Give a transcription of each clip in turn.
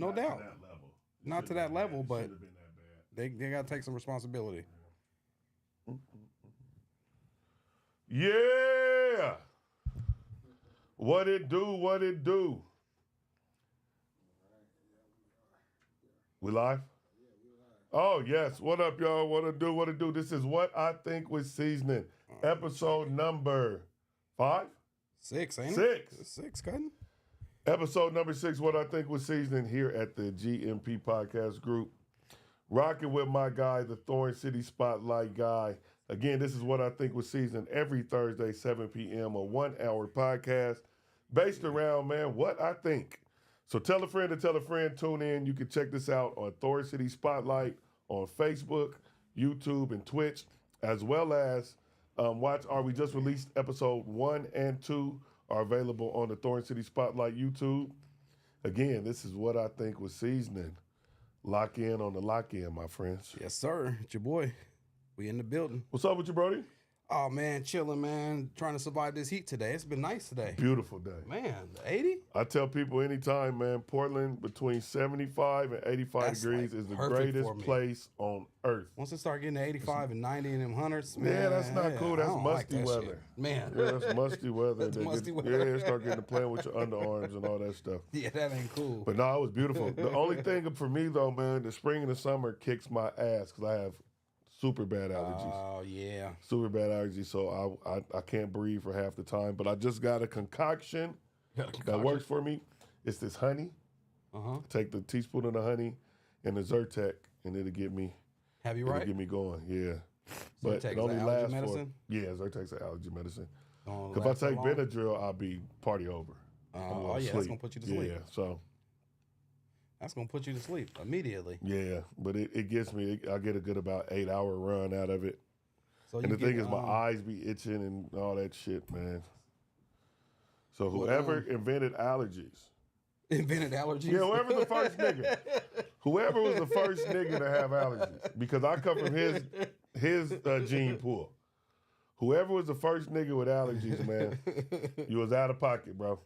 no doubt. To that level. Not to that level, but shouldn't have been that bad. they got to take some responsibility. Yeah. What it do? What it do? We live? Oh, yes. What up, y'all? What it do? What it do? This is What I Think with Seeznin. Episode number 5? 6, ain't Six. it? 6, cousin. Episode number 6, What I Think with Seeznin, here at the GMP Podcast Group. Rocking with my guy, the Thorn City Spotlight Guy. Again, this is What I Think with Seeznin every Thursday, 7 p.m., a 1-hour podcast based around, man, what I think. So tell a friend to tell a friend, tune in. You can check this out on Thorn City Spotlight on Facebook, YouTube, and Twitch, as well as watch we just released episode 1 and 2 are available on the Thorn City Spotlight YouTube. Again, this is What I Think with Seeznin. Lock in on the lock-in, my friends. Yes, sir. It's your boy. We in the building. What's up with you, Brody? Oh, man, chilling, man. Trying to survive this heat today. It's been nice today. Beautiful day. Man, 80? I tell people anytime, man, Portland between 75 and 85 That's degrees like is the perfect greatest for me. place on earth. Once it start getting to 85 and 90 and them hundreds, man. Yeah, that's not cool. I That's don't musty that weather. shit. Man. Yeah, that's musty weather. That's musty Yeah, weather. start getting to playing with your underarms and all that stuff. Yeah, that ain't cool. But no, it was beautiful. The only thing for me, though, man, the spring and the summer kicks my ass because I have super bad allergies. Oh, yeah. Super bad allergies, so I can't breathe for half the time. But I just got a concoction that works for me. It's this honey. Uh-huh. Take the teaspoon of the honey and the Zyrtec, and it'll get me. Have you It'll right? get me going. Yeah. But Zyrtec it is only an allergy lasts medicine? Yeah, Zyrtec's an allergy medicine. Don't If I last so take long? Benadryl, I'll be party over. I'm Oh, gonna yeah, that's sleep. going to put you to sleep. Yeah, so That's going to put you to sleep immediately. yeah, but it gets me. I get a good about 8-hour run out of it. So And you the thing get, is, my eyes be itching and all that shit, man. So Well, whoever invented allergies, invented allergies. yeah, whoever's the first nigga, whoever was the first nigga to have allergies, because I come from his gene pool. Whoever was the first nigga with allergies, man, you was out of pocket, bro.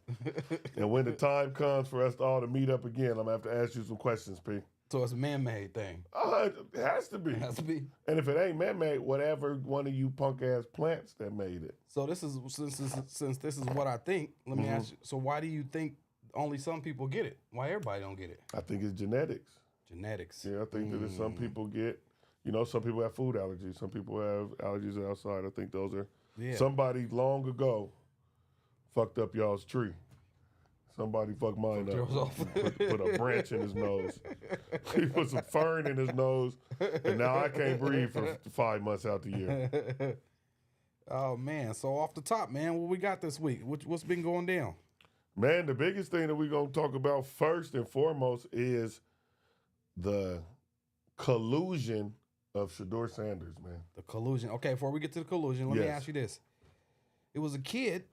And when the time comes for us all to meet up again, I'm gonna have to ask you some questions, P. So it's a man-made thing. It has to be. It has to be. And if it ain't man-made, whatever one of you punk-ass plants that made it. So this is since this is what I think. Let me ask you. So why do you think only some people get it? Why everybody don't get it? I think it's genetics. Genetics. Yeah, I think that it's some people get, some people have food allergies. Some people have allergies outside. I think those are, somebody long ago fucked up y'all's tree. Somebody fucked mine up. Put a branch in his nose. He put some fern in his nose, and now I can't breathe for 5 months out the year. Oh, man. So off the top, man, what we got this week? What's been going down? Man, the biggest thing that we're going to talk about first and foremost is the collusion of Shedeur Sanders, man. The collusion. Okay, before we get to the collusion, let me ask you this. It was a kid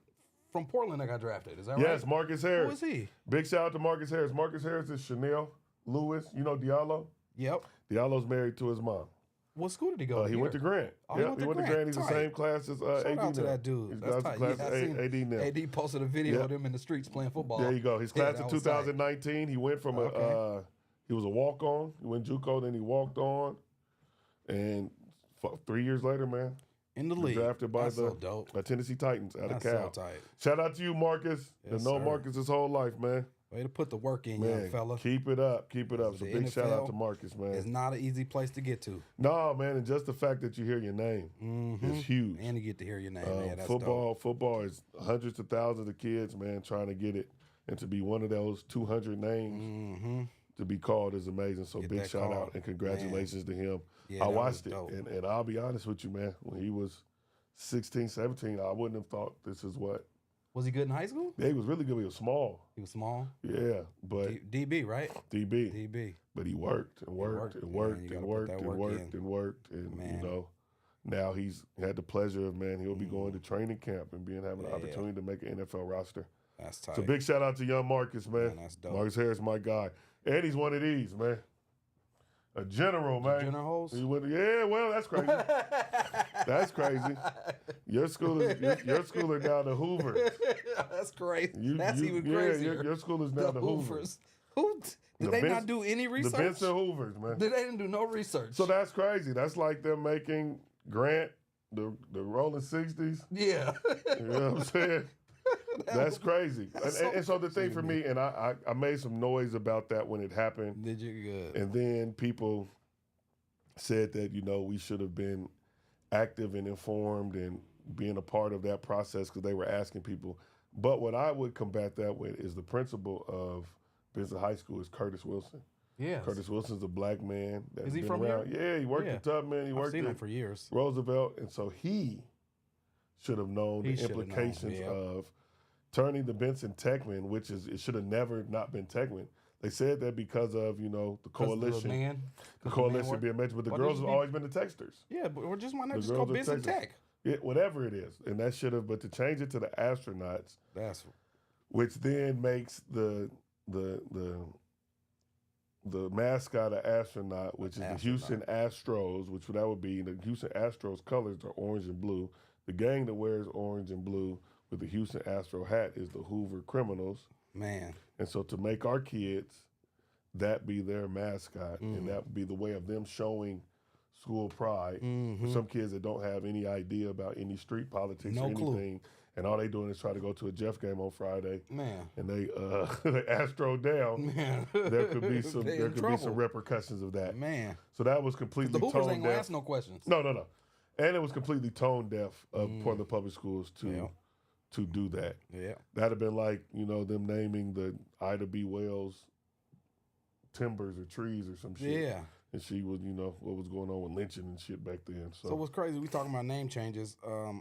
from Portland that got drafted. Is that right? Yes, Marcus Harris. Who is he? Big shout out to Marcus Harris. Marcus Harris is Chanel Lewis. You know Diallo? Yep. Diallo's married to his mom. What school did he go to? He went to Grant. Oh, Yep, he went to Grant. He's the Tight. same class as Shout AD out to now. that dude. He's That's got tight. class Yeah, I as seen AD now. AD posted a video Yep. of him in the streets playing football. There you go. His class that of was tight. 2019. He went from he was a walk-on. He went JUCO, then he walked on. And 3 years later, man, In the he was league. drafted by That's so dope. the Tennessee Titans out That's of Cal. so tight. Shout out to you, Marcus. Yes, known sir. Marcus his whole life, man. Way to put the work in, Man, young fella. keep it up. Keep it up. So The big shout out NFL to Marcus, man. It's not an easy place to get to. No, man, and just the fact that you hear your name is huge. And you get to hear your name, man. That's Football is hundreds of thousands of kids, man, trying to get it. And to be one of those 200 names to be called is amazing. So big that shout call. out and congratulations to him. Yeah, I that watched was it, dope. and I'll be honest with you, man. When he was 16, 17, I wouldn't have thought this is what. Was he good in high school? Yeah, he was really good. He was small. He was small. Yeah, but DB, right? DB. DB. But he worked and worked and man. worked You and gotta put worked that and work worked in. and worked. And, Man. now he's had the pleasure of, man, he'll be going to training camp and having an opportunity to make an NFL roster. That's tight. So big shout out to young Marcus, man. Man, that's dope. Marcus Harris, my guy. And he's one of these, man. A general, man. Generals? He went, yeah, well, that's crazy. That's crazy. Your school is now the Hoovers. That's crazy. You- That's you- even yeah, crazier. your school is now the Hoovers. Did they not do any research? The Benson Hoovers, man. They didn't do no research. So that's crazy. That's like them making Grant the Rolling 60s. Yeah. You know what I'm saying? That's crazy. And so the thing for me, and I made some noise about that when it happened. Did you? Good. And then people said that, we should have been active and informed and being a part of that process because they were asking people. But what I would combat that with is the principal of Benson High School is Curtis Wilson. Yeah. Curtis Wilson's a black man. Is he been from around. here? Yeah, he worked at Tubman. He worked seen him at for years. Roosevelt. And so he should have known the implications of turning the Benson Techman, which it should have never not been Techman. They said that because of, the coalition. The coalition being mentioned. But the girls have always been the texters. Yeah, but why not just go Benson Tech? Yeah, whatever it is. And that should have, but to change it to the astronauts, which then makes the mascot of astronaut, which is the Houston Astros, which that would be the Houston Astros colors are orange and blue. The gang that wears orange and blue with the Houston Astro hat is the Hoover Criminals. Man. And so to make our kids that be their mascot, and that would be the way of them showing school pride for some kids that don't have any idea about any street politics or anything. Clue. And all they doing is try to go to a Jeff game on Friday. Man. And they Astro down. Man. There could be some repercussions of that. Man. So that was completely tone deaf. The Hoovers ain't gonna ask no questions. No. And it was completely tone deaf of Portland Public Schools to do that. Yeah. That'd have been like, them naming the Ida B. Wells timbers or trees or some shit. Yeah. And she was, what was going on with lynching and shit back then. So what's crazy, we talking about name changes.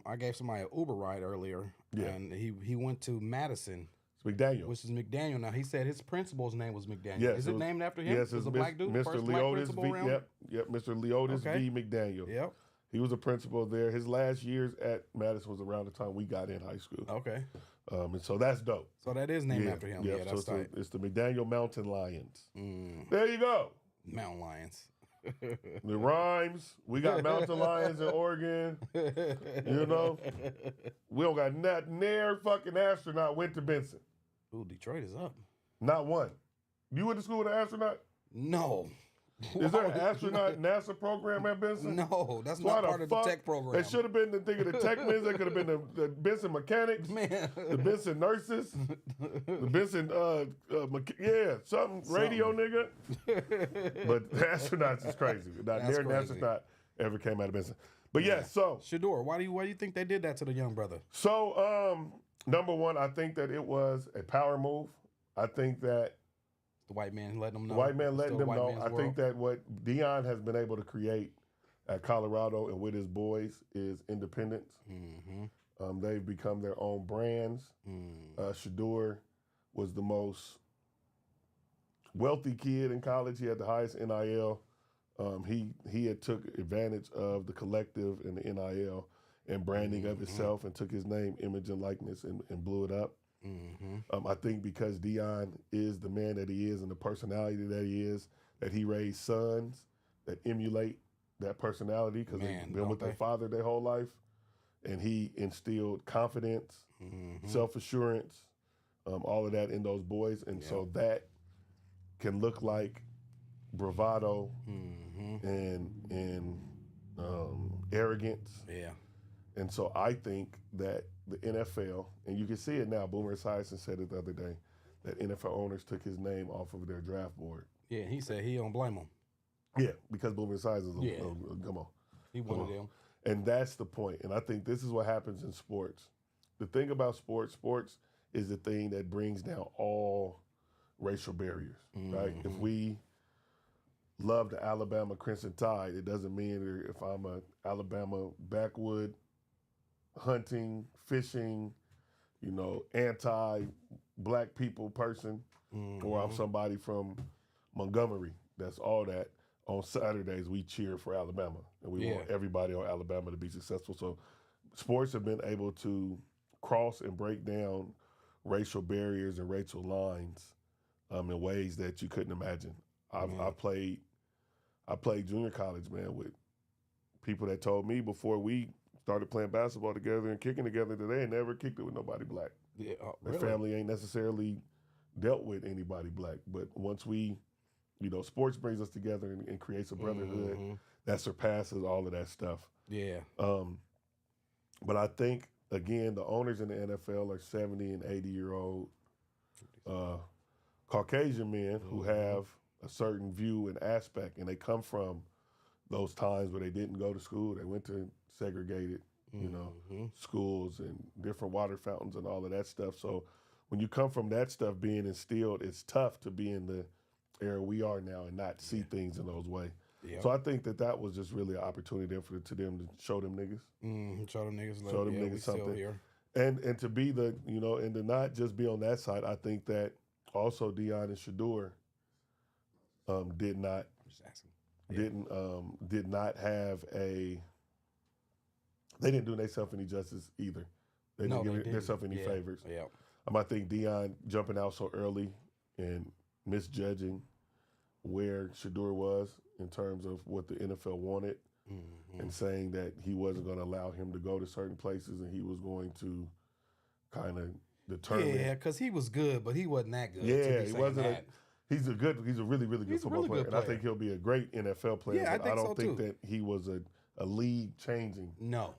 I gave somebody an Uber ride earlier. Yeah. And he went to Madison. It's McDaniel. Which is McDaniel. Now, he said his principal's name was McDaniel. Yes, is it named after him? Yes, it's a black dude? Mr. First Leotis black principal around? Yep, Mr. Leotis V. McDaniel. Yep. He was a principal there. His last years at Madison was around the time we got in high school. Okay. And so that's dope. So that is named after him. Yeah, that's tight. It's the McDaniel Mountain Lions. There you go. Mountain Lions. The rhymes. We got mountain lions in Oregon. We don't got near fucking astronaut went to Benson. Ooh, Detroit is up. Not one. You went to school with an astronaut? No. Is there an astronaut NASA program at Benson? No, that's not part of the tech program. They should have been the thing of the tech men. They could have been the Benson mechanics, the Benson nurses, the Benson, something radio nigga. But the astronauts is crazy. Not near an astronaut ever came out of Benson. But so Shador, why do you think they did that to the young brother? So, number one, I think that it was a power move. I think that the white man letting them know. The white man letting them know. I think that what Deion has been able to create at Colorado and with his boys is independence. They've become their own brands. Shador was the most wealthy kid in college. He had the highest NIL. He had took advantage of the collective and the NIL and branding of himself and took his name, image, and likeness and blew it up. I think because Deion is the man that he is and the personality that he is, that he raised sons that emulate that personality because they've been with their father their whole life. And he instilled confidence, self-assurance, all of that in those boys. And so that can look like bravado and arrogance. Yeah. And so I think that the NFL, and you can see it now, Boomer Esiason said it the other day, that NFL owners took his name off of their draft board. Yeah, he said he don't blame them. Yeah, because Boomer Esiason is come on. He wanted them. And that's the point. And I think this is what happens in sports. The thing about sports is the thing that brings down all racial barriers, right? If we love the Alabama Crimson Tide, it doesn't mean if I'm a Alabama backwood hunting, fishing, anti-black people person, or I'm somebody from Montgomery. That's all that. On Saturdays, we cheer for Alabama, and we want everybody on Alabama to be successful. So sports have been able to cross and break down racial barriers and racial lines in ways that you couldn't imagine. I played junior college, man, with people that told me before we started playing basketball together and kicking together that they had never kicked it with nobody black. Yeah, Their family ain't necessarily dealt with anybody black. But once we, sports brings us together and creates a brotherhood that surpasses all of that stuff. Yeah. But I think, again, the owners in the NFL are 70 and 80-year-old Caucasian men who have a certain view and aspect, and they come from those times where they didn't go to school. They went to segregated, schools and different water fountains and all of that stuff. So when you come from that stuff being instilled, it's tough to be in the era we are now and not see things in those ways. Yep. So I think that was just really an opportunity for them to show them niggas. Show them niggas. Show them niggas something. Here. And to be the, and to not just be on that side, I think that also Deion and Shedeur did not have they didn't do themselves any justice either. They didn't give themselves any favors. Yeah. I think Deion jumping out so early and misjudging where Shedeur was in terms of what the NFL wanted and saying that he wasn't going to allow him to go to certain places and he was going to kind of determine. Yeah, because he was good, but he wasn't that good. Yeah, he wasn't. He's a really, really good football player. And I think he'll be a great NFL player. Yeah, but I don't think too. that he was a league-changing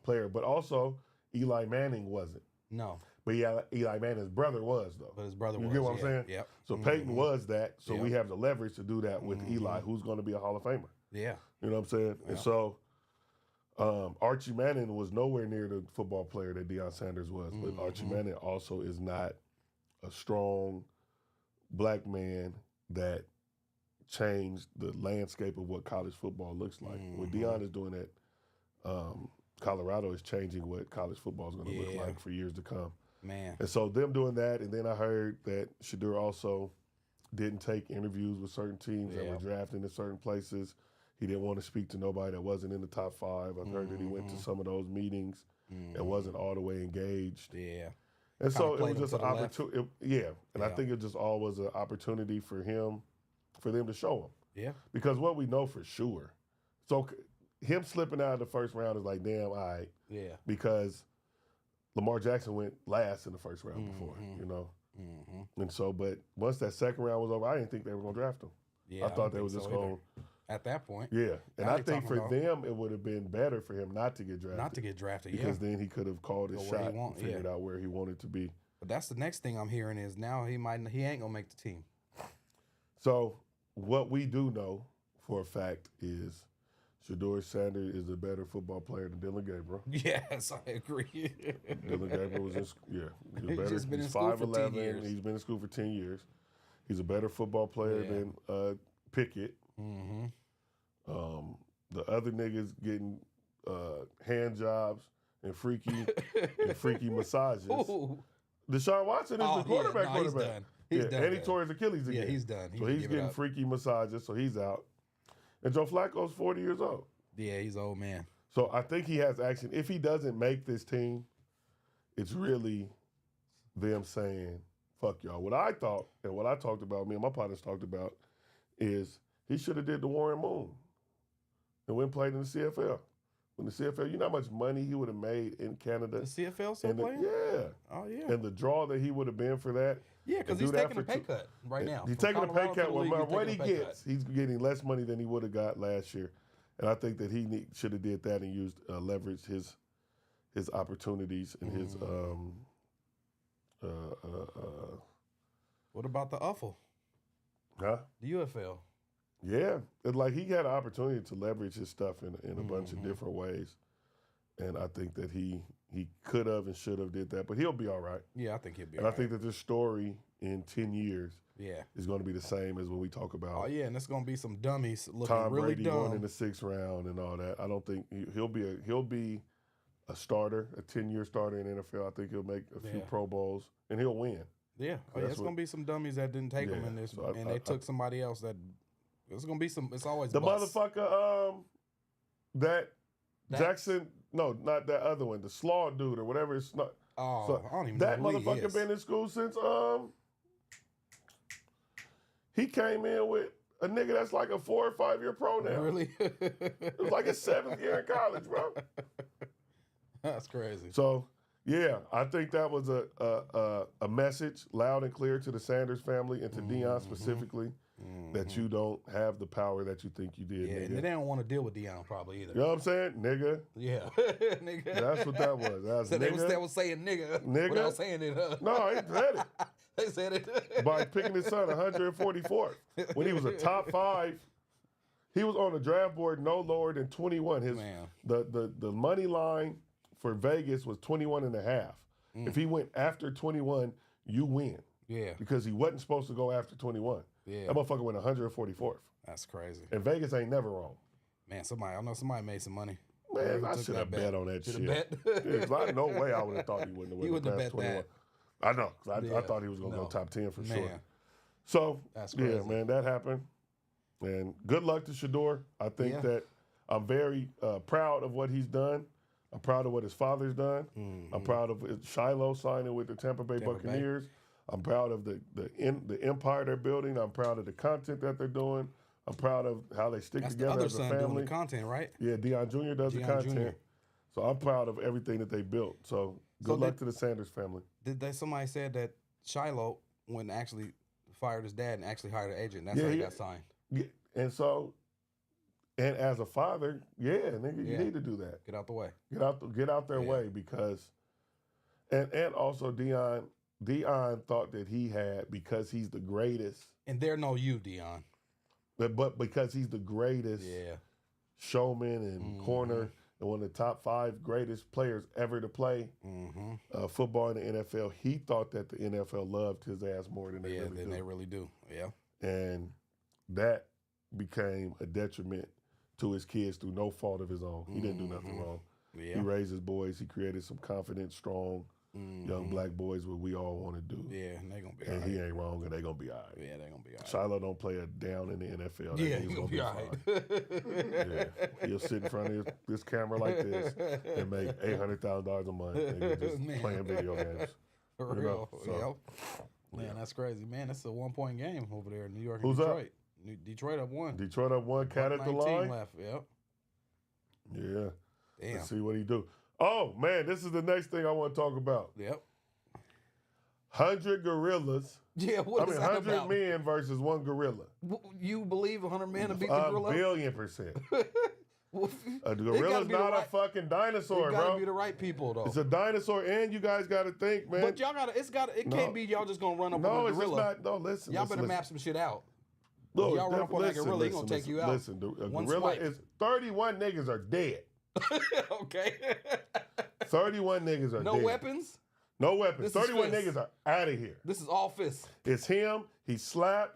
player. But also, Eli Manning wasn't. No. But Eli Manning's brother was, though. But his brother was. You get what I'm saying? Yep. So Peyton was that. So we have the leverage to do that with Eli, who's going to be a Hall of Famer. Yeah. You know what I'm saying? Yeah. And so Archie Manning was nowhere near the football player that Deion Sanders was. But Archie Manning also is not a strong black man that changed the landscape of what college football looks like. What Deion is doing at Colorado is changing what college football is going to look like for years to come. Man. And so them doing that, and then I heard that Shedeur also didn't take interviews with certain teams that were drafting in certain places. He didn't want to speak to nobody that wasn't in the top five. I heard that he went to some of those meetings and wasn't all the way engaged. Yeah. And so it was just an opportunity. And I think it just all was an opportunity for them to show him. Yeah. Because what we know for sure, so him slipping out of the first round is like, damn, all right. Yeah. Because Lamar Jackson went last in the first round before, And so, but once that second round was over, I didn't think they were going to draft him. Yeah, I thought they was just going to. At that point. Yeah. And I think for them, it would have been better for him not to get drafted. Not to get drafted, because then he could have called his shot and figured out where he wanted to be. But that's the next thing I'm hearing is now he ain't going to make the team. So what we do know for a fact is Shedeur Sanders is a better football player than Dylan Gabriel. Yes, I agree. Dylan Gabriel was he's better. Just been he's in school for 10 years. He's been in school for 10 years. He's a better football player than Pickett. The other niggas getting hand jobs and freaky massages. Ooh. Deshaun Watson is the quarterback. He's done. And he tore his Achilles again. Yeah, he's done. So he's getting freaky massages, so he's out. And Joe Flacco's 40 years old. Yeah, he's an old man. So I think he has action. If he doesn't make this team, it's really them saying, fuck y'all. What I thought and what I talked about, me and my partners talked about, is he should have did the Warren Moon and went and played in the CFL. When the CFL, you know how much money he would have made in Canada? The CFL still playing? Yeah. Oh, yeah. And the draw that he would have been for that. Yeah, because he's taking a pay cut right now. He's taking a pay cut. What he gets, he's getting less money than he would have got last year. And I think that he should have did that and used leveraged his opportunities and his What about the UFL? Huh? The UFL. Yeah, it's like he had an opportunity to leverage his stuff in a bunch of different ways, and I think that he could have and should have did that, but he'll be all right. Yeah, I think he'll be all right. And I think that this story in 10 years is going to be the same as when we talk about. Oh, yeah, and it's going to be some dummies looking Tom really Brady dumb. going in the 6th round and all that. I don't think he'll be a starter, a 10-year starter in the NFL. I think he'll make a few Pro Bowls, and he'll win. Yeah, it's going to be be some dummies that didn't take him in this, so they took somebody else that. It's gonna be some. It's always the motherfucker. That Jackson. No, not that other one. The Slaw dude or whatever. It's not. Oh, so I don't even that know who motherfucker he is. been in school since he came in with a nigga that's like a 4 or 5 year pro now. Really? It was like his 7th year in college, bro. That's crazy. So Yeah, I think that was a message loud and clear to the Sanders family and to Deion specifically that you don't have the power that you think you did, Yeah, nigga. and they don't want to deal with Deion probably either. You know what I'm saying? Nigga. Yeah. Nigga. That's what that was. That's So nigga. they was saying nigga without saying it, huh? No, he said it. They said it. By picking his son 144th. When he was a top 5, he was on the draft board no lower than 21. The money line for Vegas was 21 and a half. If he went after 21, you win. Yeah. Because he wasn't supposed to go after 21. Yeah. That motherfucker went 144th. That's crazy. And Vegas ain't never wrong. Man, I know somebody made some money. Man, I should have bet on that shit. Bet? Yeah, 'cause no way I would have thought he wouldn't have went past 21. That. I know, 'cause I thought he was going to go top 10 for sure. So, that's crazy. Yeah, man, that happened. And good luck to Shador. I think that I'm very proud of what he's done. I'm proud of what his father's done. I'm proud of Shiloh signing with the Tampa Bay Buccaneers. I'm proud of the empire they're building. I'm proud of the content that they're doing. I'm proud of how they stick together as a family. That's the other son doing the content, right? Yeah, Deion Jr. does the content. So I'm proud of everything that they built. So good luck to the Sanders family. Somebody said that Shiloh went actually fired his dad and actually hired an agent. That's how he got signed. Yeah, and so, and as a father, nigga, you need to do that. Get out the way. Get out their way because, and also Deion thought that he had, because he's the greatest. And they're no you, Deion. But because he's the greatest showman and corner and one of the top 5 greatest players ever to play football in the NFL, he thought that the NFL loved his ass more than they really do. They really do. Yeah. And that became a detriment to his kids through no fault of his own. He didn't do nothing wrong. Yeah. He raised his boys. He created some confident, strong, young black boys, what we all want to do. Yeah, and they're going to be all right. And he ain't wrong, and they're going to be all right. Yeah, they're going to be all right. Shiloh don't play a down in the NFL. Yeah, he's going to be all right. He'll sit in front of this camera like this and make $800,000 a month just playing video games. For real. Man, that's crazy. Man, that's a 1-point game over there in New York and Who's Detroit. Up? Detroit up 1. Detroit up 1, cat at the line. left, yep. Yeah. Damn. Let's see what he do. Oh, man, this is the next thing I want to talk about. Yep. 100 gorillas. Yeah, what is that 100 about? men versus 1 gorilla. You believe 100 men to beat the gorilla? 1,000,000,000%. A It gorilla's not a fucking dinosaur, It bro. gotta be the right people, though. It's a dinosaur, and you guys got to think, man. But y'all gotta, it can't be y'all just gonna run up on a gorilla. No, it's just not. No, listen. Y'all better map some shit out. Look, y'all run up on that gorilla, he gonna take you out. Listen, a gorilla is 31 niggas are dead. Okay. 31 niggas are dead. No weapons? No weapons. 31 niggas are out of here. This is all fists. It's him. He slap,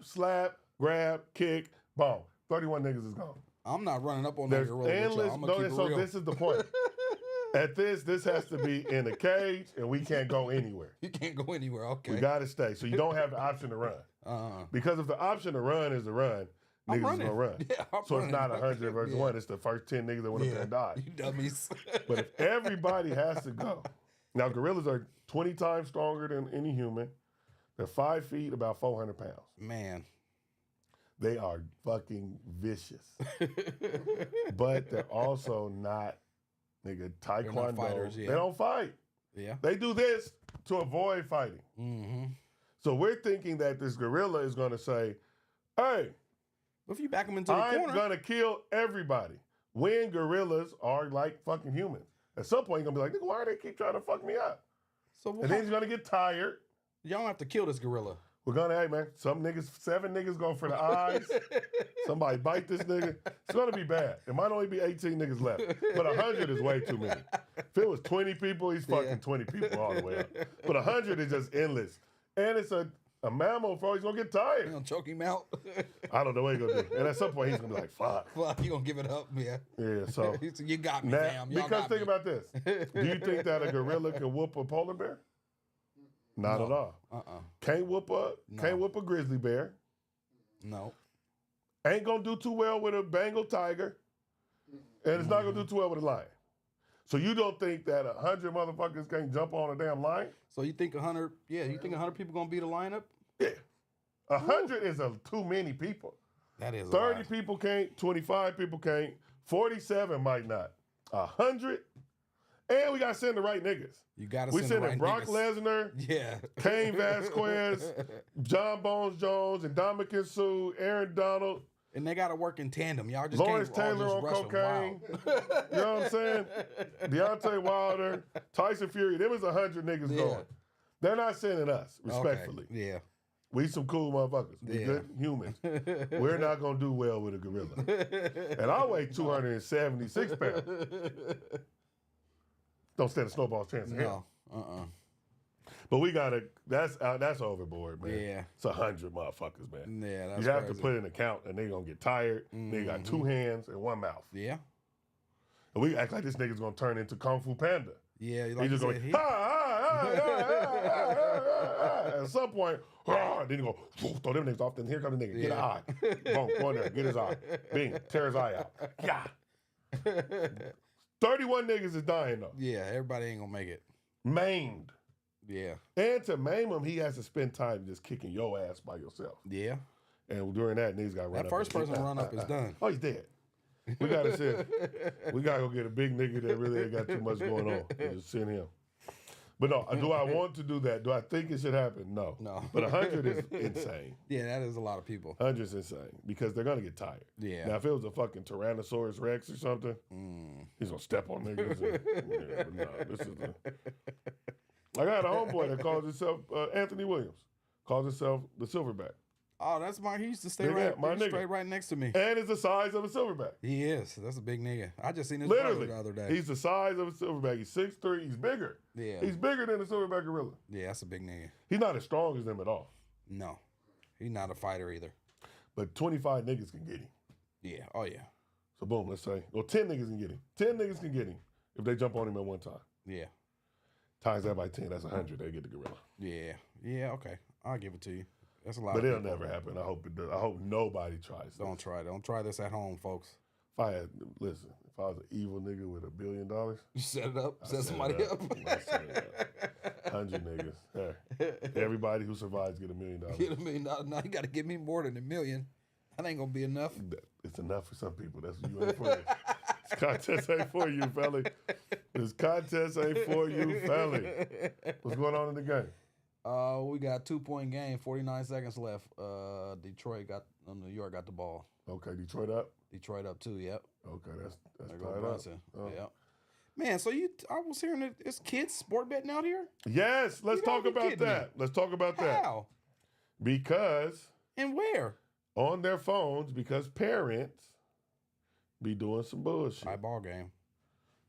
grab, kick, boom. 31 niggas is gone. I'm not running up on that gorilla. Endless. I'm gonna keep it real. This is the point. At this has to be in a cage, and we can't go anywhere. You can't go anywhere. Okay. We gotta stay. So you don't have the option to run. Because if the option to run is to run, niggas is gonna run. Yeah, so it's not 100 versus 1. It's the first 10 niggas that went up there and died. You dummies. But if everybody has to go, now gorillas are 20 times stronger than any human. They're 5 feet, about 400 pounds. Man. They are fucking vicious. But they're also not, nigga, taekwondo. They're not fighters, They don't fight. Yeah. They do this to avoid fighting. Mm-hmm. So we're thinking that this gorilla is going to say, hey, if you back them into the corner, I'm going to kill everybody. When gorillas are like fucking humans. At some point, you're going to be like, nigga, why do they keep trying to fuck me up? And then he's going to get tired. Y'all don't have to kill this gorilla. We're going to, hey, man, 7 niggas go for the eyes. Somebody bite this nigga. It's going to be bad. It might only be 18 niggas left. But 100 is way too many. If it was 20 people, he's fucking 20 people all the way up. But 100 is just endless. And it's a mammal, bro. He's going to get tired. You going to choke him out? I don't know what he's going to do. And at some point, he's going to be like, fuck. Fuck, you going to give it up, man. Yeah, so. You got me, fam. Because think about this. Do you think that a gorilla can whoop a polar bear? Not at all. Can't whoop a grizzly bear. No. Ain't gonna do too well with a Bengal tiger. And it's not gonna do too well with a lion. So you don't think that 100 motherfuckers can jump on a damn lion? So you think 100, you think 100 people gonna beat a lion up? Yeah. 100 is too many people. That is 30 people can't, 25 people can't, 47 might not. 100, And we got to send the right niggas. You got to We send the right sending Brock niggas. Lesnar, Yeah. Cain Vasquez, John Bones Jones, and Ndamukong Suh, Aaron Donald. And they got to work in tandem. Y'all just Lawrence can't Taylor all on just rush cocaine. them. Wow. You know what I'm saying? Deontay Wilder, Tyson Fury. There was 100 niggas going. They're not sending us, respectfully. Okay. Yeah. We some cool motherfuckers. We good humans. We're not going to do well with a gorilla. And I weigh 276 pounds. Don't stand a snowball's chance of him. No. But we got to, that's overboard, man. Yeah. It's 100 motherfuckers, man. Yeah, that's You have crazy. to put in a count, and they're going to get tired. They got 2 hands and 1 mouth. Yeah. And we act like this nigga's going to turn into Kung Fu Panda. Yeah. He's just going, at some point, then he go, throw them niggas off, then here comes the nigga. Get an eye. Boom, go in there, get his eye. Bing, tear his eye out. Yeah. 31 niggas is dying, though. Yeah, everybody ain't going to make it. Maimed. Yeah. And to maim him, he has to spend time just kicking your ass by yourself. Yeah. And during that, niggas got to run up. That first person run up is done. Oh, he's dead. We got to send. We got to go get a big nigga that really ain't got too much going on. And just send him. But no, do I want to do that? Do I think it should happen? No. But 100 is insane. Yeah, that is a lot of people. 100 is insane because they're going to get tired. Yeah. Now, if it was a fucking Tyrannosaurus Rex or something, he's going to step on niggas. But no, this is I got a homeboy that calls himself Anthony Williams. Calls himself the Silverback. Oh, that's he used to stay Nigga, straight right next to me. And is the size of a Silverback. He is. That's a big nigga. I just seen his Literally, brother the other day. he's the size of a Silverback. He's 6'3". He's bigger. Yeah. He's bigger than a Silverback gorilla. Yeah, that's a big nigga. He's not as strong as them at all. No. He's not a fighter either. But 25 niggas can get him. Yeah. Oh, yeah. So boom, let's say. Well, 10 niggas can get him. 10 niggas can get him if they jump on him at one time. Yeah. Times that by 10, that's 100. They get the gorilla. Yeah. Yeah, okay. I'll give it to you. That's a lot. But it'll never happen. I hope it does. I hope nobody tries this. Don't try. Don't try this at home, folks. If I was an evil nigga with $1 billion, You set it up. Set somebody up. 100 niggas. Hey, everybody who survives get $1 million. Get $1 million. Now you got to give me more than $1 million. That ain't gonna be enough. It's enough for some people. That's what you ain't for. This contest ain't for you, fella. This contest ain't for you, fella. What's going on in the game? We got 2-point game, 49 seconds left. New York got the ball. Okay, Detroit up. Detroit up 2, yep. Okay, that's There go tied up. Brunson. Yep. Man, so I was hearing that it's kids sport betting out here? Yes, let's You talk gotta be about kidding that. me. Let's talk about that. How? Because And where? on their phones, because parents be doing some bullshit. High ball game.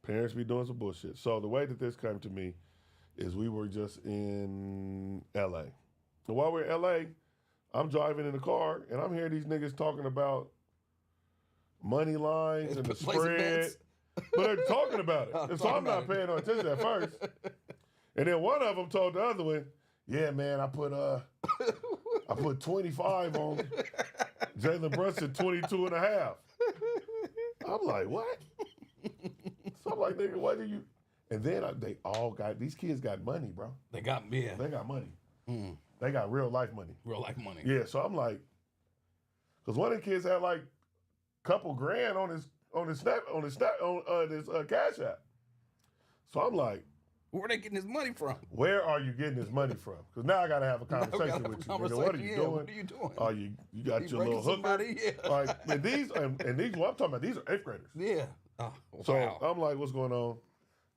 Parents be doing some bullshit. So the way that this came to me is we were just in L.A. And while we're in L.A., I'm driving in the car, and I'm hearing these niggas talking about money lines and the Placing spread. bets. But they're talking about it. And so Talking I'm not about paying no attention at first. And then one of them told the other one, yeah, man, I put 25 on Jalen Brunson 22 and a half. I'm like, what? So I'm like, nigga, what do you? And then they all got, these kids got money, bro. They got They got money. They got real life money. real life money. Yeah, so I'm like, because one of the kids had like a couple grand on his Cash App. So I'm like, Where they getting this money from? where are you getting this money from? Because now I got to have a conversation with you. Nigga, what are you doing? What are you doing? Oh, you got You your little breaking hooker. somebody? Yeah. Like, and these, what I'm talking about, these are 8th graders. Yeah. Oh, So wow. I'm like, what's going on?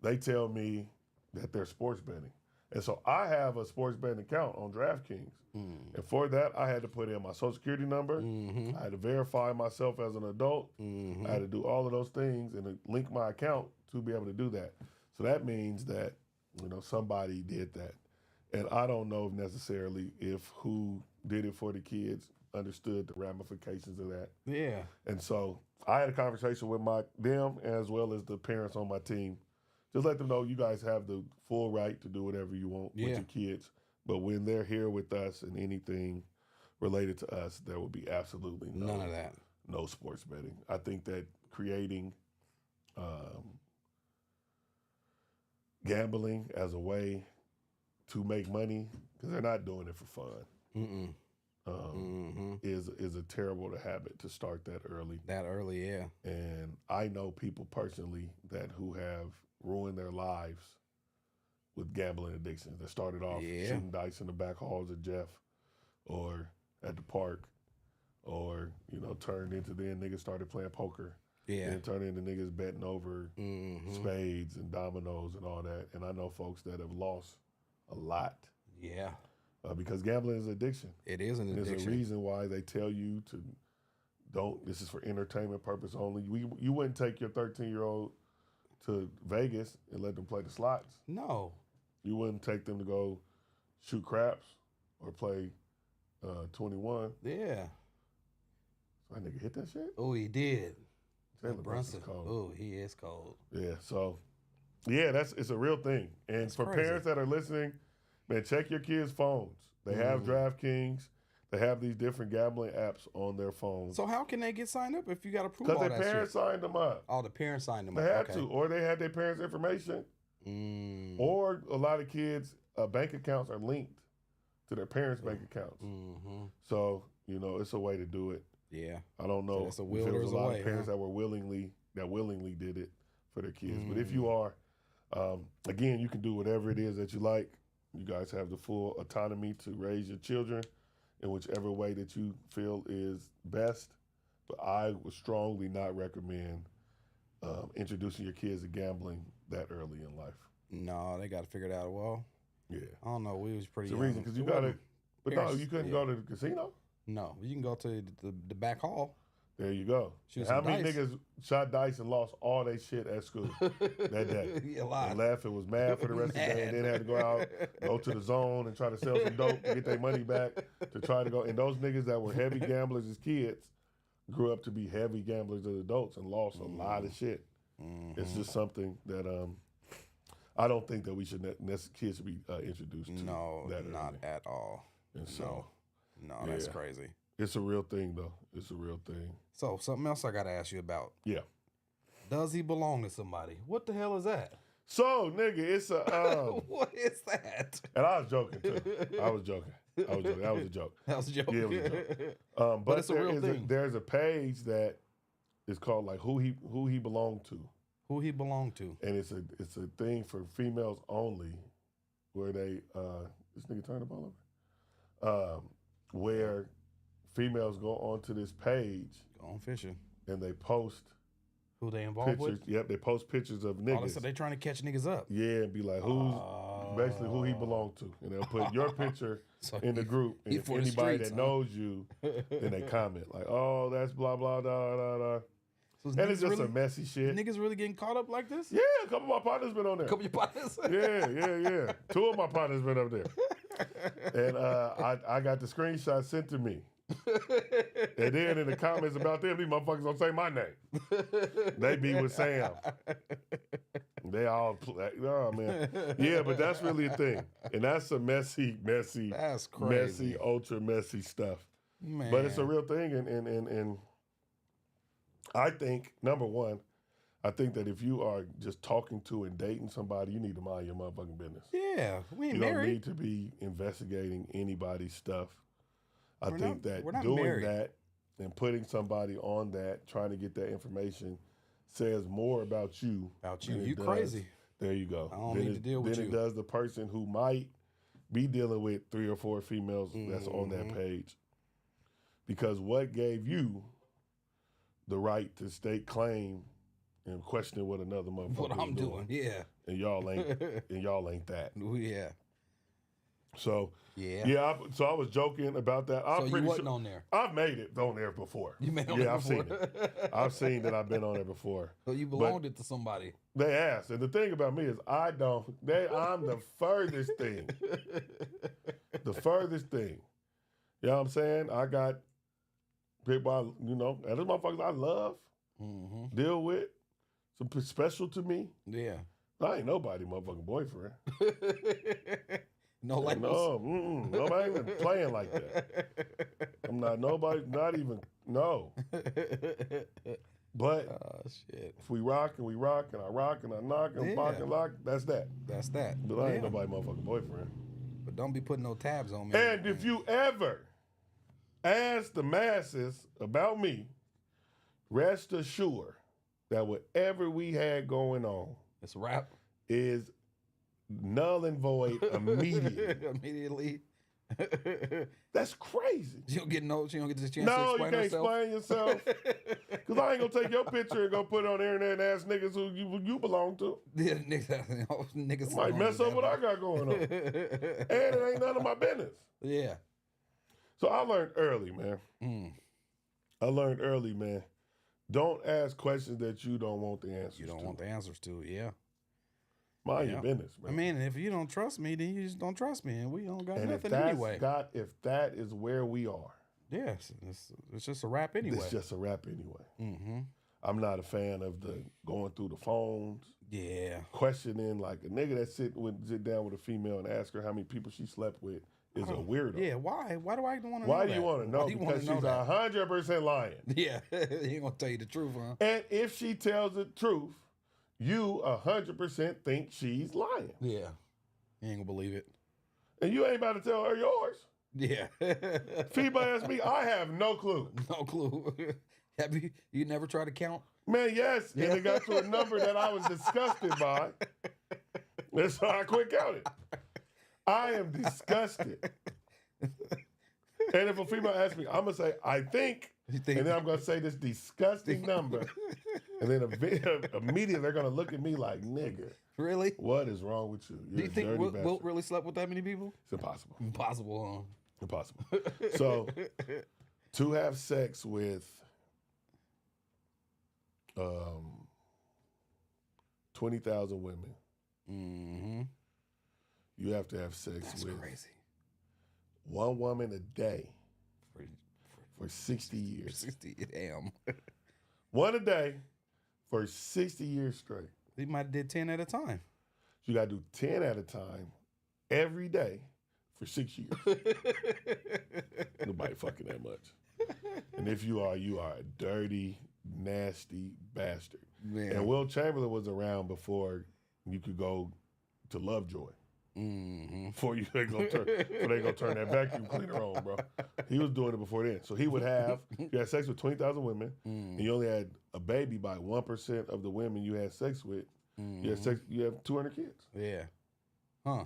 They tell me that they're sports betting. And so I have a sports betting account on DraftKings. And for that, I had to put in my social security number. I had to verify myself as an adult. I had to do all of those things and link my account to be able to do that. So that means that, somebody did that. And I don't know necessarily if who did it for the kids understood the ramifications of that. Yeah. And so I had a conversation with them as well as the parents on my team. Just let them know you guys have the full right to do whatever you want with your kids. But when they're here with us and anything related to us, there will be absolutely None of that. no sports betting. I think that creating gambling as a way to make money, because they're not doing it for fun, is a terrible habit to start that early. That early, yeah. And I know people personally who have ruin their lives with gambling addictions that started off shooting dice in the back halls of Jeff or at the park, or, turned into then niggas started playing poker. Yeah. And turned into niggas betting over spades and dominoes and all that. And I know folks that have lost a lot. Yeah. Because gambling is an addiction. It is an addiction. There's a reason why they tell you to this is for entertainment purpose only. You wouldn't take your 13-year-old to Vegas and let them play the slots. No. You wouldn't take them to go shoot craps or play 21. Yeah. That nigga hit that shit? Oh, he did. Jalen Brunson's cold. Oh, he is cold. Yeah, so, it's a real thing. And that's for crazy. Parents that are listening, man, check your kids' phones. They have DraftKings. They have these different gambling apps on their phones. So how can they get signed up if you got to prove all that shit? Because their parents signed them up. Oh, the parents signed them up. They had to, or they had their parents' information. Or a lot of kids' bank accounts are linked to their parents' bank accounts. So, it's a way to do it. Yeah. I don't know if there was a lot of parents that willingly did it for their kids. But if you are, again, you can do whatever it is that you like. You guys have the full autonomy to raise your children in whichever way that you feel is best. But I would strongly not recommend introducing your kids to gambling that early in life. No, they got to figure it out. Well, yeah. I don't know. We was pretty young. It's the reason, because you got to, but no, you couldn't go to the casino? No, you can go to the back hall. There you go. How many niggas shot dice and lost all their shit at school that day? A lot. And left and was mad for the rest of the day, and then had to go out, go to the zone and try to sell some dope to get their money back to try to go. And those niggas that were heavy gamblers as kids grew up to be heavy gamblers as adults and lost a lot of shit. It's just something that I don't think that we should kids should be introduced to. No, that not at all. And so. No, that's crazy. It's a real thing, though. It's a real thing. So, something else I got to ask you about. Yeah. Does he belong to somebody? What the hell is that? So, nigga, it's a... what is that? And I was joking, too. That was a joke. That was a joke. That was a joke. Yeah, it was a joke. But it's a real thing. There's a page that is called, like, who he belonged to. Who he belonged to. And it's a thing for females only where they... this nigga turned the ball over. Where females go onto this page. Go on fishing. And they post who they involved pictures. with? Yep, they post pictures of niggas. So they trying to catch niggas up. Yeah, and be like, basically who he belonged to. And they'll put your picture in the group. And if anybody that knows you, then they comment. Like, oh, that's blah, blah, da, da, da. So and it's just some messy shit. Niggas really getting caught up like this? Yeah, a couple of my partners been on there. A couple of your partners? Yeah. 2 of my partners been up there. And I got the screenshot sent to me. And then in the comments about them, these motherfuckers don't say my name. They be with Sam. They all play. Oh, man. Yeah, but that's really a thing. And that's some messy, that's crazy. Messy, ultra messy stuff. Man. But it's a real thing. And I think, number one, I think that if you are just talking to and dating somebody, you need to mind your motherfucking business. Yeah, we ain't you married. You don't need to be investigating anybody's stuff. I think that doing married. That and putting somebody on that, trying to get that information, says more about you. You crazy. There you go. I don't need to deal with you. Then it does the person who might be dealing with 3 or 4 females that's on that page. Because what gave you the right to stake claim and question what another motherfucker what I'm doing, yeah. And y'all ain't that. Yeah. So yeah. So I was joking about that. So you wasn't on there. I've made it on there before. You made it on there before? I've seen it. I've seen that I've been on there before. So you belonged it to somebody. They asked, and the thing about me is I'm the furthest thing. The furthest thing. You know what I'm saying? I got people, and those motherfuckers I love, deal with, some special to me. Yeah. I ain't nobody motherfucking boyfriend. No, like nobody even playing like that. I'm not nobody, not even, no. But shit. If we rock, and I rock, and I knock, and lock, and lock, that's that. That's that. But I ain't nobody motherfucking boyfriend. But don't be putting no tabs on me. And if you ever ask the masses about me, rest assured that whatever we had going on It's a wrap. Is null and void immediately. Immediately. That's crazy. She don't get this chance to No, explain you can't herself. explain yourself. Because I ain't going to take your picture and go put it on the internet and ask niggas who you belong to. Yeah, niggas Might mess up what I got going on. And it ain't none of my business. Yeah. So I learned early, man. Don't ask questions that you don't want the answers to. You don't want the answers to, yeah. Mind your business, man. I mean, if you don't trust me, then you just don't trust me, and we don't got nothing anyway. If that is where we are. Yeah, it's just a wrap anyway. It's just a wrap anyway. Mm-hmm. I'm not a fan of the going through the phones. Yeah. Questioning, like a nigga that sit down with a female and ask her how many people she slept with is a weirdo. Yeah, why? Why do I want to know Why do you want to know? Because she's 100% lying. Yeah, he ain't going to tell you the truth, huh? And if she tells the truth, you 100% think she's lying. Yeah. You ain't going to believe it. And you ain't about to tell her yours. Yeah. Female asks me, I have no clue. No clue. Have you never tried to count? Man, yes. And it got to a number that I was disgusted by. And so I quit counting. I am disgusted. And if a female asks me, I'm going to say, I think, and then I'm going to say this disgusting number. And then immediately they're going to look at me like, nigga. Really? What is wrong with you? Do you think Wilt really slept with that many people? It's impossible. Impossible, huh? Impossible. So, to have sex with 20,000 women, mm-hmm. you have to have sex That's with crazy. one woman a day for 60 For years. 60, damn. One a day for 60 years straight. He might have did 10 at a time. You got to do 10 at a time every day for 6 years. Nobody fucking that much. And if you are a dirty, nasty bastard. Man. And Will Chamberlain was around before you could go to Lovejoy. Mm-hmm. Before they gonna turn that vacuum cleaner on, bro. He was doing it before then. So you had sex with 20,000 women, and you only had a baby by 1% of the women you had sex with. Mm-hmm. You have 200 kids. Yeah. Huh.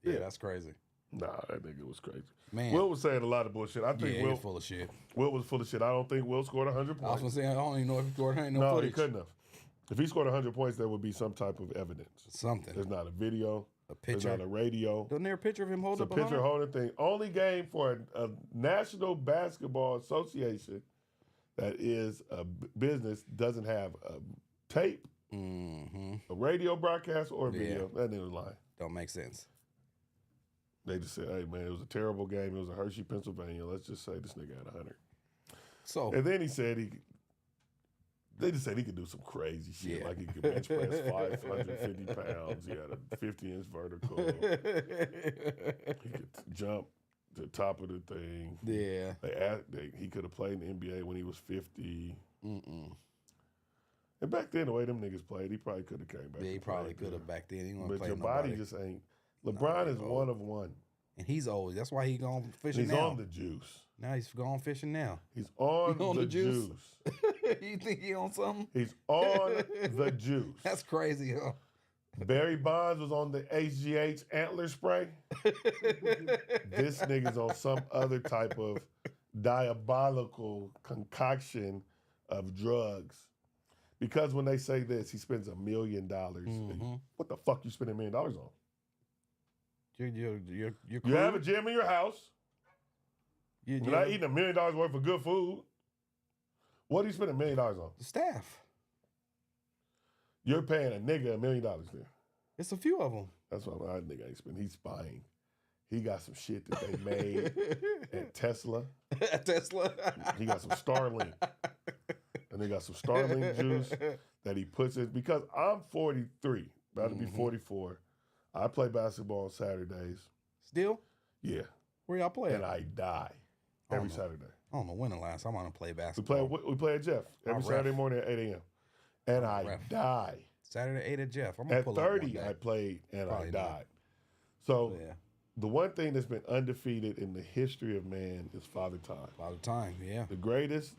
Yeah, that's crazy. Nah, that nigga was crazy. Man. Will was saying a lot of bullshit. I think Will full of shit. Will was full of shit. I don't think Will scored 100 points. I was gonna say I don't even know if he scored. Ain't no No, footage. he couldn't have. If he scored 100 points, there would be some type of evidence. Something. There's not a video. A picture. There's not a radio. Wasn't there a picture of him holding It's a picture holding thing. Only game for a National Basketball Association that is a business doesn't have a tape, a radio broadcast, or a video. That nigga was lying. Don't make sense. They just said, hey, man, it was a terrible game. It was in Hershey, Pennsylvania. Let's just say this nigga had 100. So, and then he said they just said he could do some crazy shit. Like he could bench press 550 pounds. He had a 50-inch vertical. He could jump to the top of the thing. Yeah. He could have played in the NBA when he was 50. And back then, the way them niggas played, he probably could have came back. Yeah, he probably could have back then. He but your body just ain't. LeBron is one of one. And he's old. That's why he gone fishing now. He's on the juice. Now he's gone fishing now. He's on the juice. You think he on something? He's on the juice. That's crazy, huh? Barry Bonds was on the HGH antler spray. This nigga's on some other type of diabolical concoction of drugs. Because when they say this, he spends $1 million. What the fuck you spending $1 million on? You have a gym in your house. You're not eating $1 million worth of good food. What do you spend $1 million on? The staff. You're paying a nigga $1 million there. It's a few of them. That's what my nigga ain't spending. He's spying. He got some shit that they made at Tesla. Tesla. He got some Starlink. And they got some Starlink juice that he puts in. Because I'm 43, about to be 44. I play basketball on Saturdays. Still? Yeah. Where y'all play? And I die every Saturday. I don't know when the last time I want to play basketball. We play at Jeff every Saturday morning at 8 a.m. And I die. Saturday 8 at Jeff. I'm gonna pull at 30, up one day. I played and Probably I died. So the one thing that's been undefeated in the history of man is Father Time. Father Time, yeah. The greatest.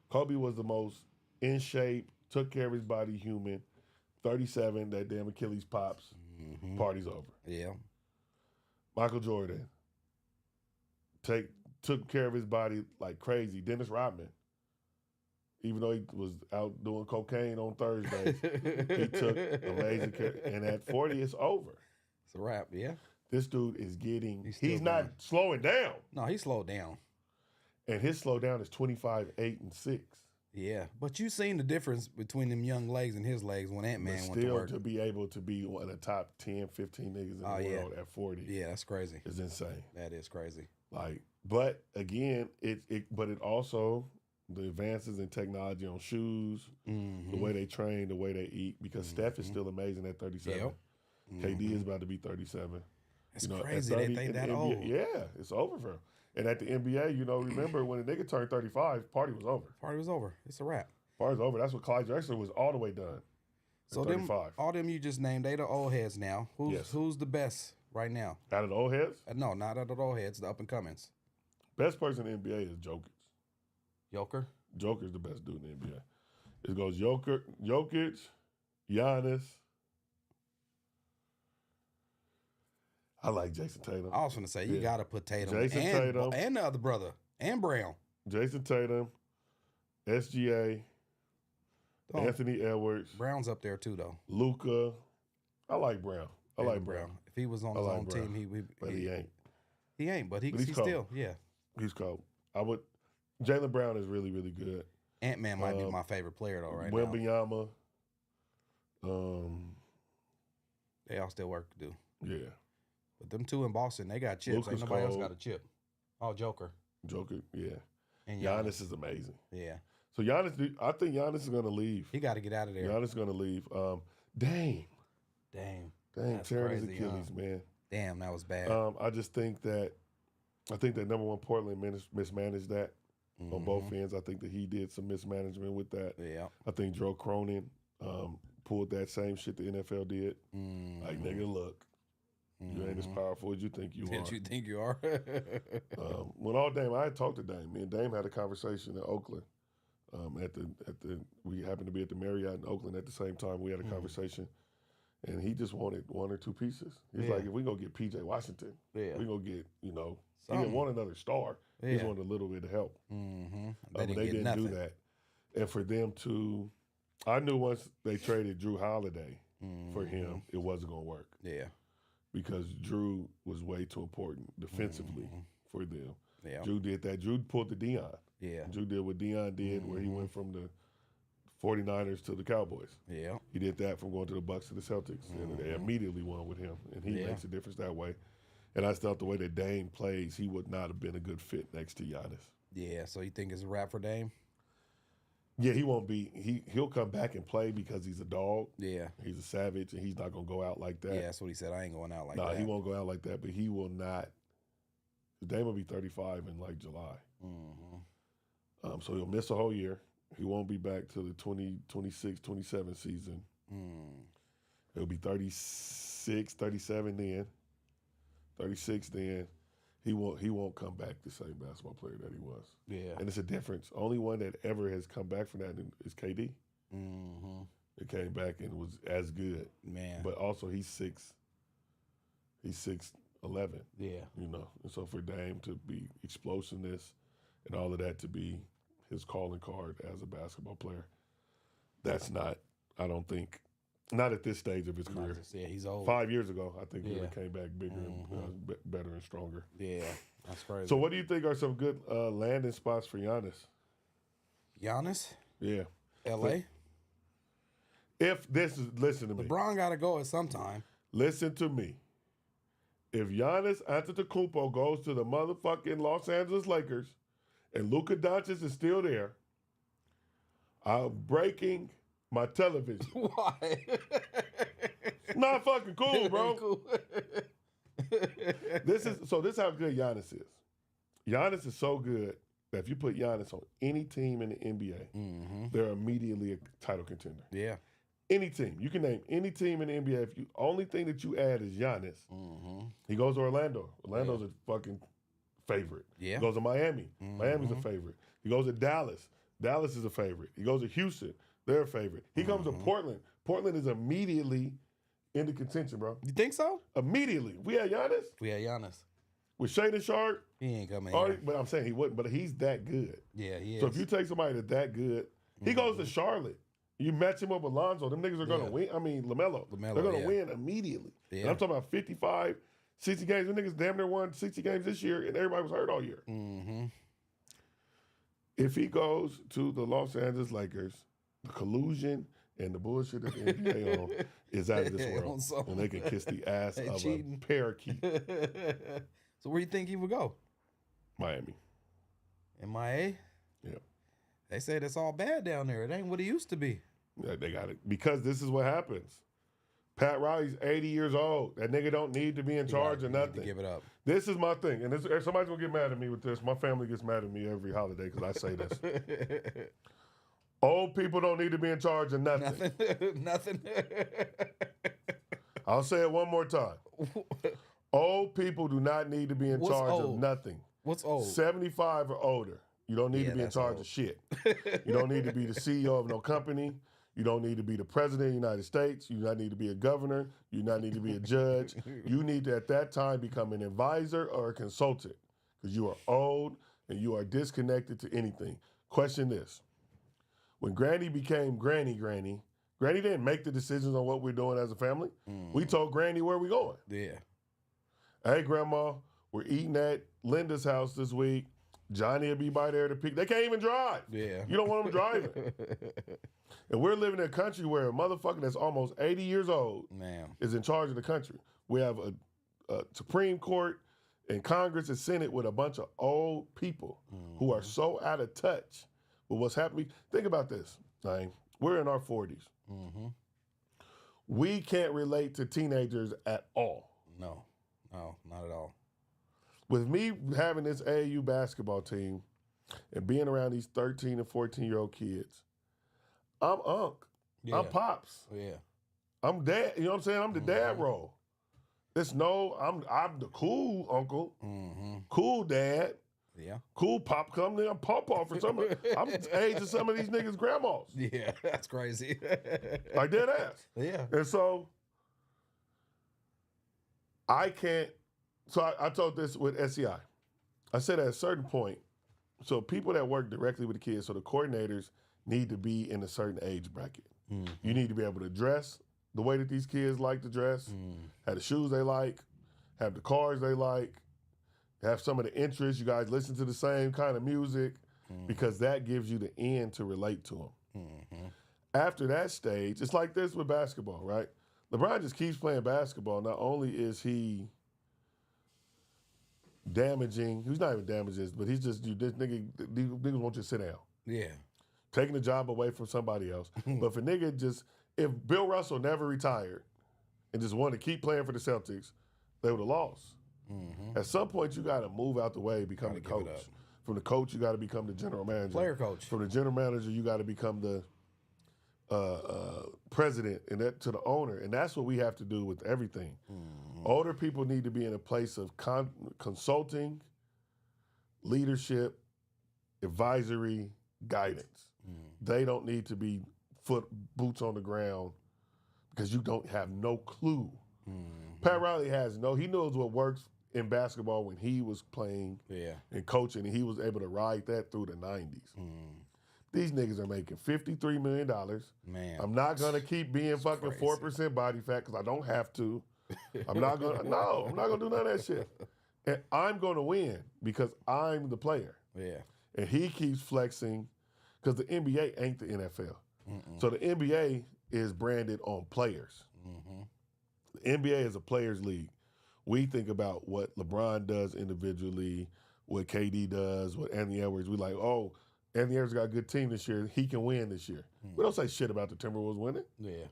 Kobe was the most in shape, took care of his body human, 37, that damn Achilles pops, party's over. Yeah. Michael Jordan took care of his body like crazy. Dennis Rodman, even though he was out doing cocaine on Thursdays, he took amazing care. And at 40, it's over. It's a wrap, yeah. This dude is he's not slowing down. No, he slowed down. And his slow down is 25, 8, and 6. Yeah, but you seen the difference between them young legs and his legs when Ant-Man went to work. Still to be able to be one of the top 10, 15 niggas in the world at 40. Yeah, that's crazy. It's insane. That is crazy. Like, but again, it also the advances in technology on shoes, the way they train, the way they eat, because Steph is still amazing at 37. Yep. KD is about to be 37. It's crazy they think that old. Yeah, it's over for him. And at the NBA, remember when a nigga turned 35, party was over. Party was over. It's a wrap. Party was over. That's what Clyde Drexler was all the way done. So all them you just named, they the old heads now. Who's the best right now? Out of the old heads? No, not out of the old heads. The up and comings. Best person in the NBA is Jokic. Joker? Joker's the best dude in the NBA. It goes Jokic, Giannis. I like Jason Tatum. I was going to say, you got to put Tatum. Tatum. And the other brother. And Brown. Jason Tatum, SGA, Anthony Edwards. Brown's up there too, though. Luka. I like Brown. I like Brown. If he was on his own team, he ain't. He ain't, but he's still, yeah. He's cold. Jaylen Brown is really, really good. Ant-Man might be my favorite player, though, right Wembanyama. They all still work to do. Yeah. But them two in Boston, they got chips. Ain't nobody else got a chip. Oh, Joker, yeah. And Giannis is amazing. Yeah. So I think Giannis is going to leave. He got to get out of there. Giannis is going to leave. Dame. Tearing his Achilles, man. Damn, that was bad. I just think that number one, Portland mismanaged that on both ends. I think that he did some mismanagement with that. Yeah. I think Joe Cronin pulled that same shit the NFL did. Like, nigga, look. You ain't as powerful as you think you are. Did you think you are? When all Dame, I had talked to Dame. Me and Dame had a conversation in Oakland. We happened to be at the Marriott in Oakland at the same time. We had a conversation, and he just wanted one or two pieces. He's like, if we go get PJ Washington, we gonna get he didn't want another star. He just wanted a little bit of help. But they didn't do that. And for them to, I knew once they traded Drew Holiday for him, it wasn't gonna work. Yeah. Because Drew was way too important defensively for them. Yeah. Drew did that. Drew pulled the Deion. Yeah. Drew did what Deion did, where he went from the 49ers to the Cowboys. Yeah. He did that from going to the Bucks to the Celtics, and they immediately won with him. And he makes a difference that way. And I thought the way that Dame plays, he would not have been a good fit next to Giannis. Yeah. So you think it's a wrap for Dame? Yeah, he won't be. He'll come back and play because he's a dog. Yeah. He's a savage, and he's not going to go out like that. Yeah, that's what he said. I ain't going out like that. No, he won't go out like that, but he will not. Dame will be 35 in like July. So he'll miss a whole year. He won't be back till the 2026, 27 season. He'll be 36, 37 then. 36 then. He won't come back the same basketball player that he was. Yeah. And it's a difference. Only one that ever has come back from that is KD. It came back and was as good. Man. But also he's 6'11". Yeah. And so for Dame to be explosiveness and all of that to be his calling card as a basketball player, that's not, I don't think, not at this stage of his career. He's old. 5 years ago, I think he would have came back bigger and better and stronger. Yeah, that's crazy. So what do you think are some good landing spots for Giannis? Giannis? Yeah. L.A.? Listen to me. LeBron got to go at some time. Listen to me. If Giannis Antetokounmpo goes to the motherfucking Los Angeles Lakers and Luka Doncic is still there, I'm breaking my television. Why? It's not fucking cool, bro. Cool. This is how good Giannis is. Giannis is so good that if you put Giannis on any team in the NBA, they're immediately a title contender. Yeah. Any team. You can name any team in the NBA. If you only thing that you add is Giannis, he goes to Orlando. Orlando's a fucking favorite. Yeah. He goes to Miami. Miami's a favorite. He goes to Dallas. Dallas is a favorite. He goes to Houston. They're a favorite. He comes to Portland. Portland is immediately in the contention, bro. You think so? Immediately. We had Giannis. With Shaden Sharp. He ain't coming here. But I'm saying he wouldn't, but he's that good. Yeah, he is. So if you take somebody that's that good, he goes to Charlotte. You match him up with Lonzo, them niggas are going to win. I mean, LaMelo. They're going to win immediately. Yeah. And I'm talking about 55, 60 games. The niggas damn near won 60 games this year, and everybody was hurt all year. Mm-hmm. If he goes to the Los Angeles Lakers, the collusion and the bullshit that the NBA on is out of this world. And they can kiss the ass of cheating. A parakeet. So where do you think he would go? Miami. MIA? Yeah. They say it's all bad down there. It ain't what it used to be. Yeah, they got it. Because this is what happens. Pat Riley's 80 years old. That nigga don't need to be in charge of nothing. Give it up. This is my thing. And somebody's going to get mad at me with this. My family gets mad at me every holiday because I say this. Old people don't need to be in charge of nothing. Nothing. I'll say it one more time. Old people do not need to be in charge of nothing. What's old? 75 or older. You don't need to be in charge of shit. You don't need to be the CEO of no company. You don't need to be the president of the United States. You do not need to be a governor. You do not need to be a judge. You need to, at that time, become an advisor or a consultant because you are old and you are disconnected to anything. Question this. When Granny became Granny didn't make the decisions on what we're doing as a family. We told Granny where we're going. Yeah. Hey, Grandma, we're eating at Linda's house this week. Johnny will be by there to pick. They can't even drive. Yeah. You don't want them driving. And we're living in a country where a motherfucker that's almost 80 years old is in charge of the country. We have a Supreme Court and Congress and Senate with a bunch of old people who are so out of touch with what's happening. Think about this, man. We're in our 40s. We can't relate to teenagers at all. No, not at all. With me having this AAU basketball team and being around these 13 and 14-year-old kids, I'm Unc. Yeah. I'm Pops. Yeah. I'm Dad. You know what I'm saying? I'm the dad role. I'm the cool uncle, cool dad, cool pop. I'm pawpaw for some. I'm the age of some of these niggas' grandmas. Yeah, that's crazy. Like dead ass. Yeah. And so I can't. So I told this with SEI. I said at a certain point, so people that work directly with the kids, so the coordinators need to be in a certain age bracket. You need to be able to dress the way that these kids like to dress, have the shoes they like, have the cars they like, have some of the interests. You guys listen to the same kind of music because that gives you the end to relate to them. After that stage, it's like this with basketball, right? LeBron just keeps playing basketball. Not only is he damaging, he's not even damaging, but he's just, this nigga, these niggas want you to sit down. Yeah. Taking the job away from somebody else. But for nigga just, if Bill Russell never retired and just wanted to keep playing for the Celtics, they would have lost. At some point, you got to move out the way, become the coach. From the coach, you got to become the general manager. Player coach. From the general manager, you got to become the president and that to the owner. And that's what we have to do with everything. Older people need to be in a place of consulting, leadership, advisory, guidance. They don't need to be boots on the ground because you don't have no clue. Pat Riley he knows what works in basketball when he was playing and coaching, and he was able to ride that through the 90s. These niggas are making $53 million. Man. I'm not going to keep being fucking crazy. 4% body fat because I don't have to. I'm not going to do none of that shit. And I'm going to win because I'm the player. Yeah. And he keeps flexing because the NBA ain't the NFL. So the NBA is branded on players. The NBA is a players' league. We think about what LeBron does individually, what KD does, what Anthony Edwards. We like, oh, Anthony Edwards got a good team this year. He can win this year. We don't say shit about the Timberwolves winning. Yeah.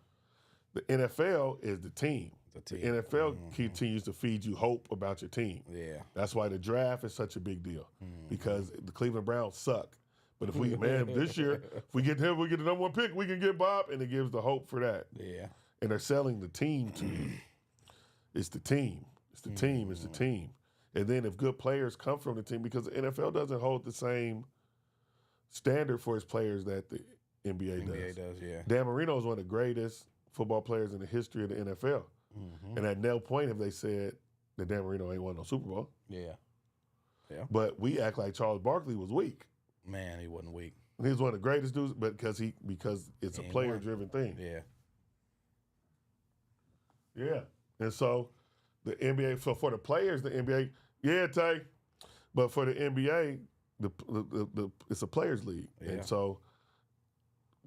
The NFL is the team. The NFL continues to feed you hope about your team. Yeah. That's why the draft is such a big deal because the Cleveland Browns suck. But if we, this year, if we get him, we get the number one pick, we can get Bob, and it gives the hope for that. Yeah. And they're selling the team to you. It's the team. It's the team. It's the team. And then if good players come from the team, because the NFL doesn't hold the same standard for its players that the NBA does. NBA does, yeah. Dan Marino is one of the greatest football players in the history of the NFL. Mm-hmm. And at no point have they said that Dan Marino ain't won no Super Bowl. Yeah. Yeah. But we act like Charles Barkley was weak. Man, he wasn't weak. He was one of the greatest dudes, but because it's a player-driven thing. Yeah. Yeah. And so the NBA, so for the players, the NBA, yeah, Tay, but for the NBA, the it's a players' league. Yeah. And so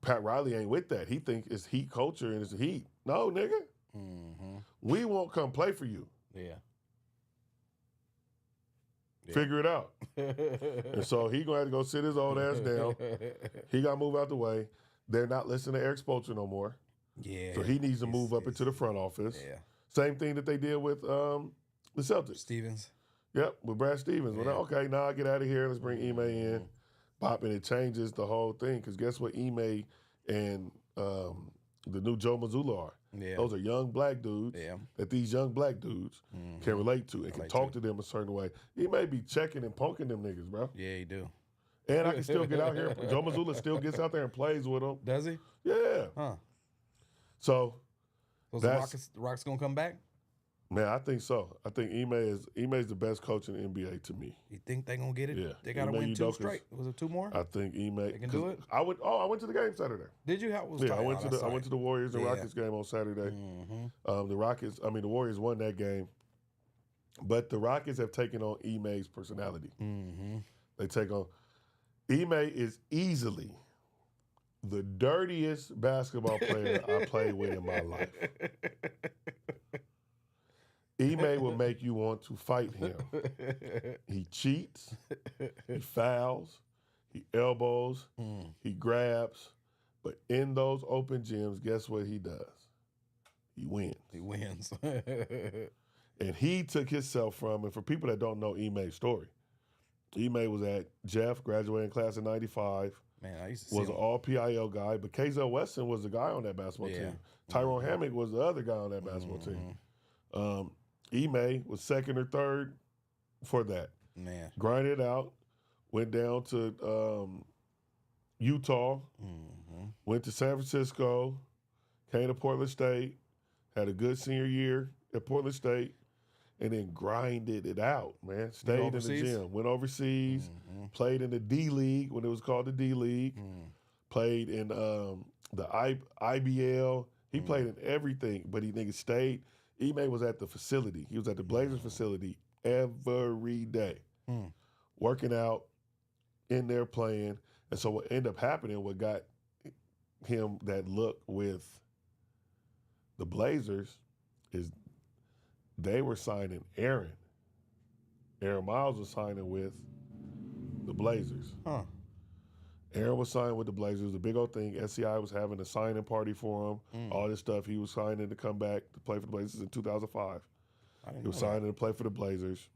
Pat Riley ain't with that. He think it's heat culture and it's heat. No, nigga. Mm-hmm. We won't come play for you. Yeah. Figure it out. And so he gonna have to go sit his old ass down. He gotta move out the way. They're not listening to Eric Spoelstra no more. Yeah. So he needs to move up into the front office. Yeah. Same thing that they did with the Celtics. Stevens. Yep, with Brad Stevens. Yeah. Well, okay, now I get out of here. Let's bring Ime in. Bop, and it changes the whole thing. Because guess what Ime and the new Joe Mazzulla are? Yeah. Those are young black dudes that these young black dudes can relate to and can talk to them a certain way. He may be checking and punking them niggas, bro. Yeah, he do. And I can still get out here. Joe Mazzulla still gets out there and plays with them. Does he? Yeah. Huh. So Was the Rockets gonna come back? man, I think so. I think Ime's the best coach in the NBA to me. You think they gonna get it? Yeah. They gotta Ime win 2 Udoka's- straight. Was it 2 more? I think Ime can do it? I went to the game Saturday. Did you? How was Yeah, I tight? went to the Warriors and Yeah. Rockets game on Saturday. Mm-hmm. The Warriors won that game, but the Rockets have taken on Ime's personality. Mm-hmm. They take on Ime is easily the dirtiest basketball player I played with in my life. Ime will make you want to fight him. He cheats, he fouls, he elbows, he grabs, but in those open gyms, guess what he does? He wins. He wins. And he took himself from, and for people that don't know Ime's story, Ime was at Jeff, graduating class in 95. Man, I used to Was see an him. all-PIL guy, but Kazel Weston was the guy on that basketball team. Tyrone Hammock was the other guy on that basketball team. Ime was second or third for that. Man. Grinded out, went down to Utah, went to San Francisco, came to Portland State, had a good senior year at Portland State, and then grinded it out, man. Stayed in the gym, went overseas, played in the D League when it was called the D League, played in the IBL. He played in everything, but he nigga stayed. Ime was at the facility. He was at the Blazers facility every day, working out, in there playing. And so what ended up happening, what got him that look with the Blazers is they were signing Aaron. Aaron Miles was signing with the Blazers. Huh. Aaron was signed with the Blazers. The big old thing, SCI was having a signing party for him. All this stuff. He was signing to come back to play for the Blazers in 2005. He was signing to play for the Blazers.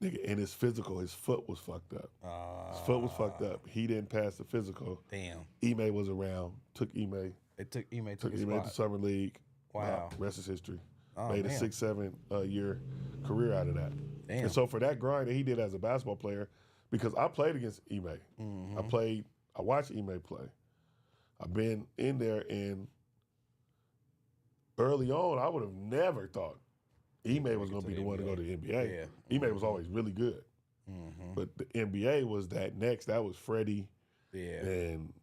Nigga, in his physical, his foot was fucked up. His foot was fucked up. He didn't pass the physical. Damn. Ime was around. Took Ime. It took Ime Took his Ime spot. to Summer League. Wow. Rest is history. Oh, Made a man. 6-7 year career out of that. Damn. And so for that grind that he did as a basketball player, because I played against Ime. I watched Ime play. I've been in there, and early on, I would have never thought Ime was going to be the one to go to the NBA. Yeah. Ime was always really good. But the NBA was that next. That was Freddie. Yeah. And,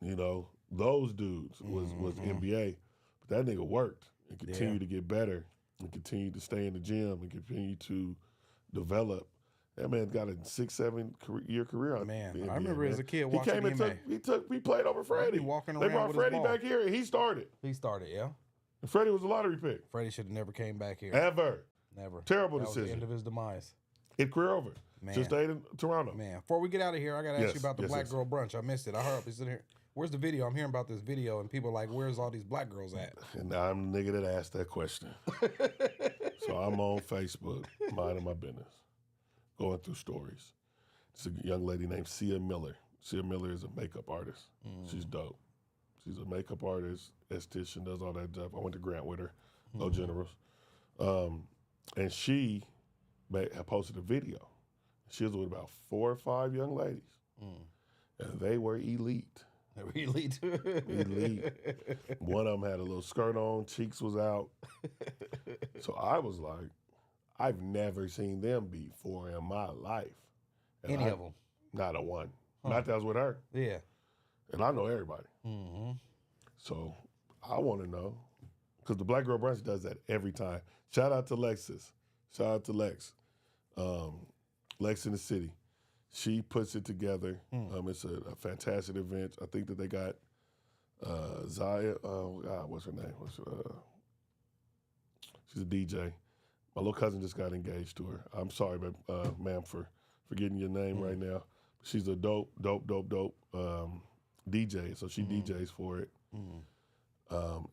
those dudes was NBA. But that nigga worked and continued to get better and continued to stay in the gym and continued to develop. That man got a 6-7 year career on Man, the NBA, I remember man. as a kid He watching came and Ime. he played over Freddie. walking They around brought with his Freddie ball. back here and he started. He started, yeah. And Freddie was a lottery pick. Freddie should have never came back here. Ever. Never. Terrible That was the decision. end of his demise. His career over. Man. Just stayed in Toronto. Man, before we get out of here, I got to ask Yes, you about the yes, Black yes. Girl Brunch. I missed it. I heard sitting here. Where's the video? I'm hearing about this video, and people are like, where's all these black girls at? And I'm the nigga that asked that question. So I'm on Facebook, minding my business, going through stories. It's a young lady named Sia Miller. Sia Miller is a makeup artist. She's dope. She's a makeup artist, esthetician, does all that stuff. I went to Grant with her, no generals. And she had posted a video. She was with about 4 or 5 young ladies. And they were elite. They were elite. Elite. One of them had a little skirt on, cheeks was out. So I was like, I've never seen them before in my life. And Any of them? Not a one. Not that I was with her. Yeah. And I know everybody. Mm-hmm. So I want to know, because the Black Girl Brunch does that every time. Shout out to Lexus. Shout out to Lex. Lex in the City. She puts it together. It's a fantastic event. I think that they got Zaya. Oh God, what's her name? She's a DJ. My little cousin just got engaged to her. I'm sorry, ma'am, for forgetting your name right now. She's a dope DJ. So she DJs for it.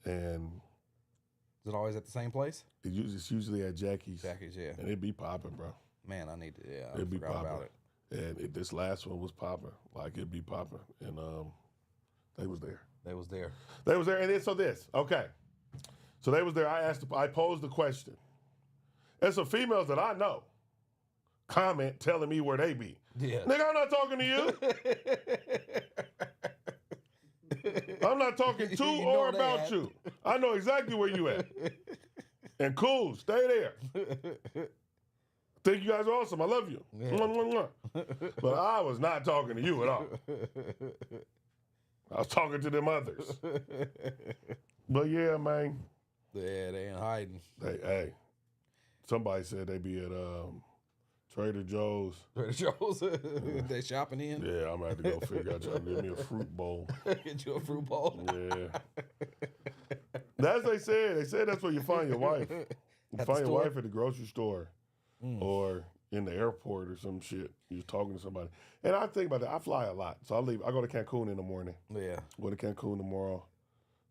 And is it always at the same place? It's usually at Jackie's. Jackie's, yeah. And it be popping, bro. Man, I need to. Yeah, It'd be popping. about it. And this last one was popping. Like, it'd be popping. And they was there. They was there. They was there. And then, okay. So they was there. I posed the question. And some females that I know comment telling me where they be. Yeah. Nigga, I'm not talking to you. I'm not talking to or about you. I know exactly where you at. And cool, stay there. Think you guys are awesome. I love you. Yeah. But I was not talking to you at all. I was talking to them others. But yeah, man. Yeah, they ain't hiding. Hey, somebody said they be at Trader Joe's. Trader Joe's? They shopping in? Yeah, I'm going to have to go figure out trying to get me a fruit bowl. Get you a fruit bowl? Yeah. That's what they said. They said that's where you find your wife. You find your wife at the grocery store or in the airport or some shit. You're talking to somebody. And I think about that. I fly a lot. So I go to Cancun in the morning. Yeah. Go to Cancun tomorrow.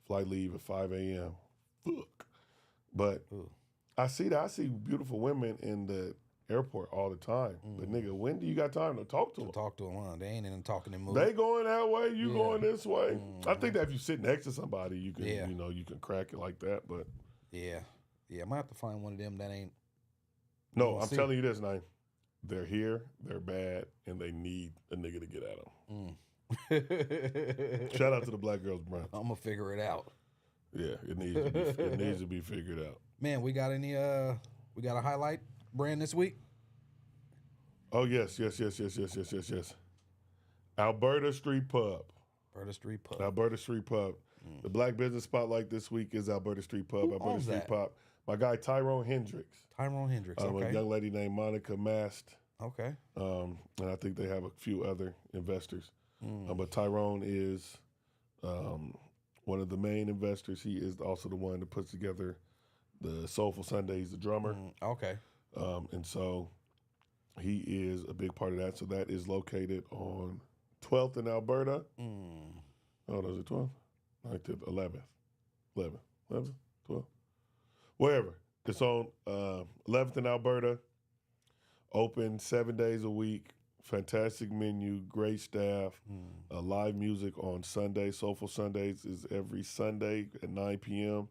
Flight leave at 5 a.m. Fuck. But I see beautiful women in the airport all the time. But nigga, when do you got time to talk to them? Talk to them, huh? They ain't in the talking mood. They going that way, you going this way. I think that if you sit next to somebody, you can you can crack it like that. But yeah, I might have to find one of them that ain't. No, I'm telling you this, Nine. They're here, they're bad, and they need a nigga to get at them. Shout out to the Black Girls Brunch. I'm gonna figure it out. Yeah, it needs to be figured out. Man, we got we got a highlight brand this week? Oh yes. Alberta Street Pub. Alberta Street Pub. The Black Business Spotlight this week is Alberta Street Pub. Who Alberta owns Street that? Pub. My guy Tyrone Hendricks. Okay. A young lady named Monica Mast. Okay. And I think they have a few other investors. But Tyrone is one of the main investors. He is also the one that puts together the Soulful Sundays, the drummer. Okay. And so he is a big part of that. So that is located on 12th in Alberta. Oh, is it 12th? 9th, 11th, 12th? Wherever. It's on 11th in Alberta. Open 7 days a week. Fantastic menu, great staff, live music on Sunday. Soulful Sundays is every Sunday at 9 p.m.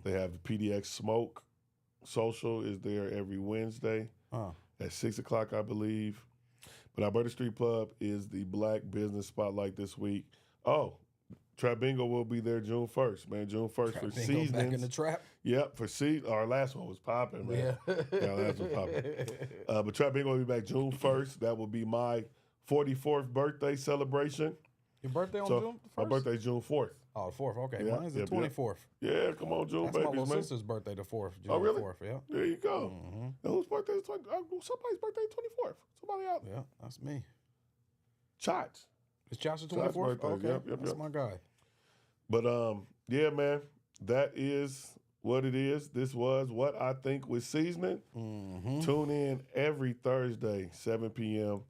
They have the PDX Smoke. Social is there every Wednesday at 6 o'clock, I believe. But Alberta Street Pub is the Black Business Spotlight this week. Oh, Trap Bingo will be there June 1st, man. June 1st for Seeznin. Back in the trap? Yep, for our last one was popping, man. Yeah, last one popping. But Trap Bingo will be back June 1st. That will be my 44th birthday celebration. Your birthday on June 1st? My birthday's June 4th. Oh, the 4th. Okay, Yeah, mine's the 24th. Yeah, come on, June, That's babies, my little man. sister's birthday, the 4th. June Oh, really? 4th, yeah. There you go. And whose birthday is somebody's birthday is 24th. Somebody out there. Yeah, that's me. Shots. Is Josh's Shots 24th? birthday. Okay, Yep. that's my guy. But yeah, man, that is what it is. This was What I Think with Seeznin. Tune in every Thursday, 7 p.m.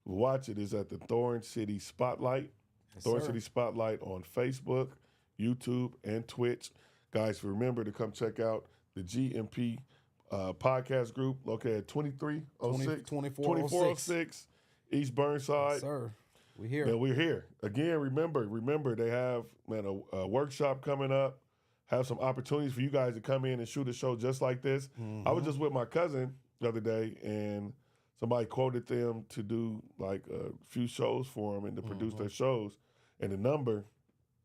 Watch it. It's at the Thorn City Spotlight. Thorn City Spotlight on Facebook, YouTube, and Twitch. Guys, remember to come check out the GMP podcast group located at 2406 East Burnside. Yes, sir. We're here. Man, we're here. Again, remember, they have a workshop coming up, have some opportunities for you guys to come in and shoot a show just like this. I was just with my cousin the other day, and somebody quoted them to do like a few shows for them and to produce their shows, and the number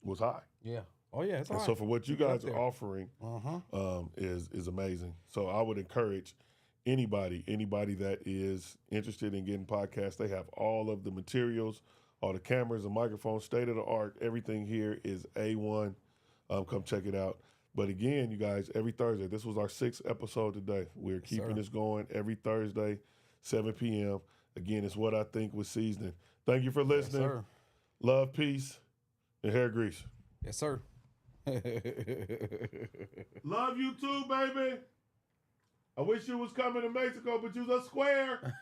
was high. Yeah. Oh yeah, it's And high. so for what you Get up guys are there. offering, is amazing. So I would encourage anybody that is interested in getting podcasts. They have all of the materials, all the cameras, the microphones, state of the art. Everything here is A1. Come check it out. But again, you guys, every Thursday, this was our 6th episode today. We're keeping this going every Thursday, 7 p.m. Again, it's What I Think with Seeznin. Thank you for listening. Yes, sir. Love, peace, and hair grease. Yes, sir. Love you too, baby. I wish you was coming to Mexico, but you's a square.